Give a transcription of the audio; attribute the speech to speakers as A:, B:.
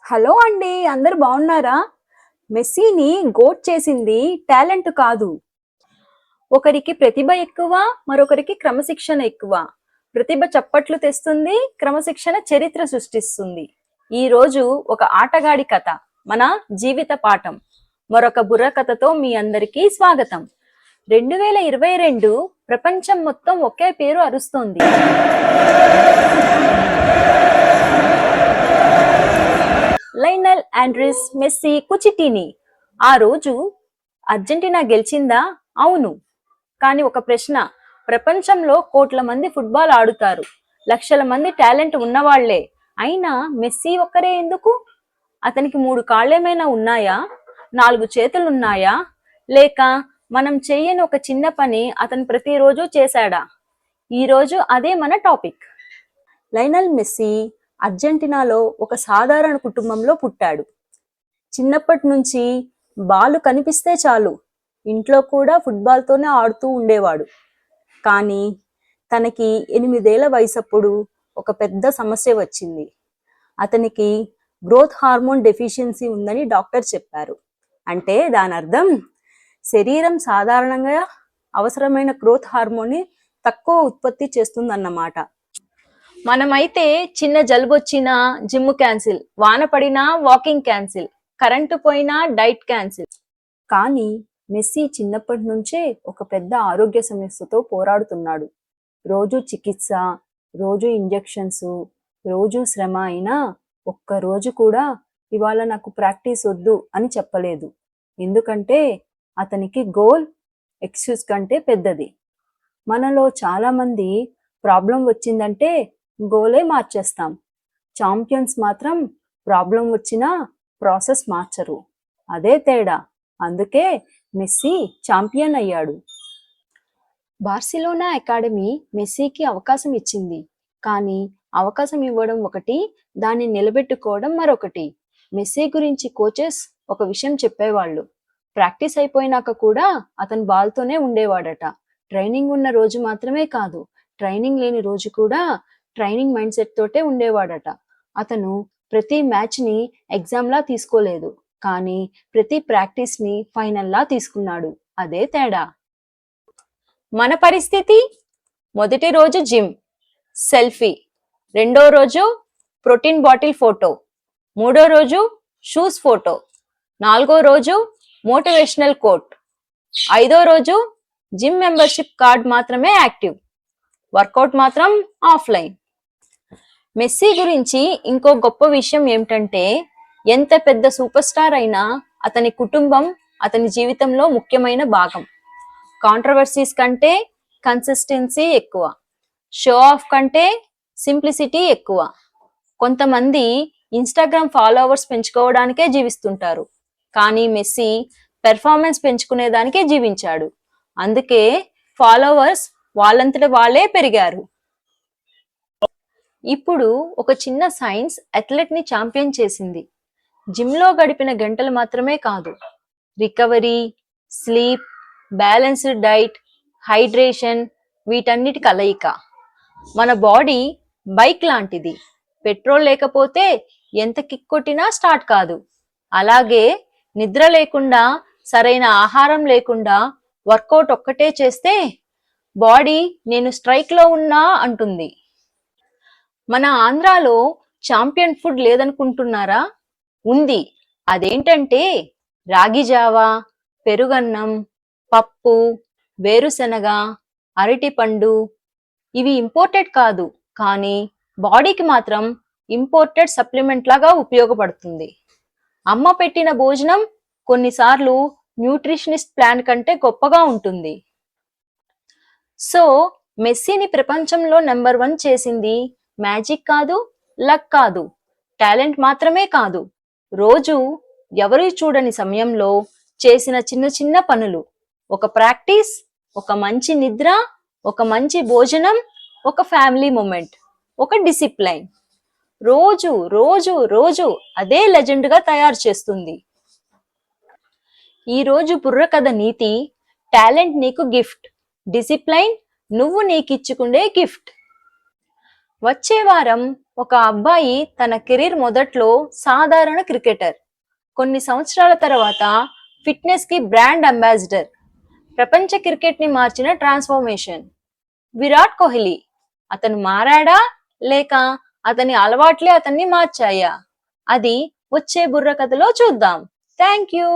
A: Hello అండి, అందరు బాగున్నారా? మెస్సీని గోట్ చేసింది టాలెంట్ కాదు. ఒకరికి ప్రతిభ ఎక్కువ, మరొకరికి క్రమశిక్షణ ఎక్కువ. ప్రతిభ చప్పట్లు తెస్తుంది, క్రమశిక్షణ చరిత్ర సృష్టిస్తుంది. ఈ రోజు ఒక ఆటగాడి కథ, మన జీవిత పాఠం. మరొక బుర్ర కథతో మీ అందరికీ స్వాగతం. 2022 ప్రపంచం మొత్తం ఒకే పేరు అరుస్తోంది. Lionel Andres Messi Cuccittini. ఆ రోజు అర్జెంటీనా గెలిచిందా? అవును. కానీ ఒక ప్రశ్న, ప్రపంచంలో కోట్ల మంది ఫుట్బాల్ ఆడుతారు, లక్షల మంది టాలెంట్ ఉన్నవాళ్లే. అయినా మెస్సీ ఒక్కరే ఎందుకు? అతనికి 3 కాళ్ళేమైనా ఉన్నాయా? 4 చేతులున్నాయా? లేక మనం చెయ్యని ఒక చిన్న పని అతను ప్రతిరోజు చేశాడా? ఈరోజు అదే మన టాపిక్. లైనల్ మెస్సీ అర్జెంటీనాలో ఒక సాధారణ కుటుంబంలో పుట్టాడు. చిన్నప్పటి నుంచి బాలు కనిపిస్తే చాలు ఇంట్లో కూడా ఫుట్బాల్తోనే ఆడుతూ ఉండేవాడు. కానీ తనకి 8 ఏళ్ల వయసప్పుడు ఒక పెద్ద సమస్య వచ్చింది. అతనికి గ్రోత్ హార్మోన్ డెఫిషియన్సీ ఉందని డాక్టర్ చెప్పారు. అంటే దాని అర్థం శరీరం సాధారణంగా అవసరమైన గ్రోత్ హార్మోన్ని తక్కువ ఉత్పత్తి చేస్తుందన్నమాట. మనమైతే చిన్న జలుబు వచ్చినా జిమ్ క్యాన్సిల్, వాన పడినా వాకింగ్ క్యాన్సిల్, కరెంటు పోయినా డైట్ క్యాన్సిల్. కానీ మెస్సీ చిన్నప్పటి నుంచే ఒక పెద్ద ఆరోగ్య సమస్యతో పోరాడుతున్నాడు. రోజు చికిత్స, రోజు ఇంజెక్షన్స్, రోజు శ్రమ. అయినా ఒక్కరోజు కూడా ఇవాళ నాకు ప్రాక్టీస్ వద్దు అని చెప్పలేదు. ఎందుకంటే అతనికి గోల్ ఎక్స్క్యూజ్ కంటే పెద్దది. మనలో చాలా మంది ప్రాబ్లం వచ్చిందంటే గోలే మార్చేస్తాం. ఛాంపియన్స్ మాత్రం ప్రాబ్లం వచ్చినా ప్రాసెస్ మార్చరు. అదే తేడా. అందుకే మెస్సీ ఛాంపియన్ అయ్యాడు. బార్సిలోనా అకాడమీ మెస్సీకి అవకాశం ఇచ్చింది. కానీ అవకాశం ఇవ్వడం ఒకటి, దాన్ని నిలబెట్టుకోవడం మరొకటి. మెస్సీ గురించి కోచెస్ ఒక విషయం చెప్పేవాళ్ళు. ప్రాక్టీస్ అయిపోయినాక కూడా అతను బాల్తోనే ఉండేవాడట. ట్రైనింగ్ ఉన్న రోజు మాత్రమే కాదు, ట్రైనింగ్ లేని రోజు కూడా ట్రైనింగ్ మైండ్ సెట్ తోటే ఉండేవాడట. అతను ప్రతి మ్యాచ్ ని ఎగ్జామ్ లా తీసుకోలేదు, కానీ ప్రతి ప్రాక్టీస్ ని ఫైనల్ లా తీసుకున్నాడు. అదే తేడా. మన పరిస్థితి, మొదటి రోజు జిమ్ సెల్ఫీ, రెండో రోజు ప్రోటీన్ బాటిల్ ఫోటో, మూడో రోజు షూస్ ఫోటో, నాలుగో రోజు మోటివేషనల్ కోట్, ఐదో రోజు జిమ్ మెంబర్షిప్ కార్డ్ మాత్రమే యాక్టివ్, వర్కౌట్ మాత్రం ఆఫ్లైన్. మెస్సీ గురించి ఇంకో గొప్ప విషయం ఏమిటంటే, ఎంత పెద్ద సూపర్ స్టార్ అయినా అతని కుటుంబం అతని జీవితంలో ముఖ్యమైన భాగం. కాంట్రవర్సీస్ కంటే కన్సిస్టెన్సీ ఎక్కువ, షో ఆఫ్ కంటే సింప్లిసిటీ ఎక్కువ. కొంతమంది ఇన్స్టాగ్రామ్ ఫాలోవర్స్ పెంచుకోవడానికే జీవిస్తుంటారు, కానీ మెస్సీ పెర్ఫార్మెన్స్ పెంచుకునేదానికే జీవించాడు. అందుకే ఫాలోవర్స్ వాళ్ళంతట వాళ్ళే పెరిగారు. ఇప్పుడు ఒక చిన్న సైన్స్ అథ్లెట్ ని ఛాంపియన్ చేసింది. జిమ్లో గడిపిన గంటలు మాత్రమే కాదు, recovery, sleep, balanced diet, hydration, వీటన్నిటి కలయిక. మన బాడీ బైక్ లాంటిది, పెట్రోల్ లేకపోతే ఎంత కిక్ కొట్టినా స్టార్ట్ కాదు. అలాగే నిద్ర లేకుండా, సరైన ఆహారం లేకుండా వర్కౌట్ ఒక్కటే చేస్తే బాడీ నేను స్ట్రైక్ లో ఉన్నా అంటుంది. మన ఆంధ్రాలో ఛాంపియన్ ఫుడ్ లేదనుకుంటున్నారా? ఉంది. అదేంటంటే రాగి జావా, పెరుగన్నం, పప్పు, వేరుశనగ, అరటిపండు. ఇవి ఇంపోర్టెడ్ కాదు, కానీ బాడీకి మాత్రం ఇంపోర్టెడ్ సప్లిమెంట్ లాగా ఉపయోగపడుతుంది. అమ్మ పెట్టిన భోజనం కొన్నిసార్లు న్యూట్రిషనిస్ట్ ప్లాన్ కంటే గొప్పగా ఉంటుంది. సో మెస్సీని ప్రపంచంలో నెంబర్ 1 చేసింది మ్యాజిక్ కాదు, లక్ కాదు, టాలెంట్ మాత్రమే కాదు. రోజు ఎవరు చూడని సమయంలో చేసిన చిన్న చిన్న పనులు, ఒక ప్రాక్టీస్, ఒక మంచి నిద్ర, ఒక మంచి భోజనం, ఒక ఫ్యామిలీ మూమెంట్, ఒక డిసిప్లైన్, రోజు రోజు రోజు అదే లెజెండ్ గా తయారు చేస్తుంది. ఈ రోజు బుర్ర కథ నీతి, టాలెంట్ నీకు గిఫ్ట్, డిసిప్లైన్ నువ్వు నీకిచ్చుకునే గిఫ్ట్. వచ్చే వారం ఒక అబ్బాయి తన కెరీర్ మొదట్లో సాధారణ క్రికెటర్, కొన్ని సంవత్సరాల తర్వాత ఫిట్నెస్ కి బ్రాండ్ అంబాసిడర్, ప్రపంచ క్రికెట్ ని మార్చిన ట్రాన్స్ఫర్మేషన్. విరాట్ కోహ్లీ, అతను మారాడా లేక అతని అలవాట్లే అతన్ని మార్చాయా? అది వచ్చే బుర్ర కథలో చూద్దాం. Thank you.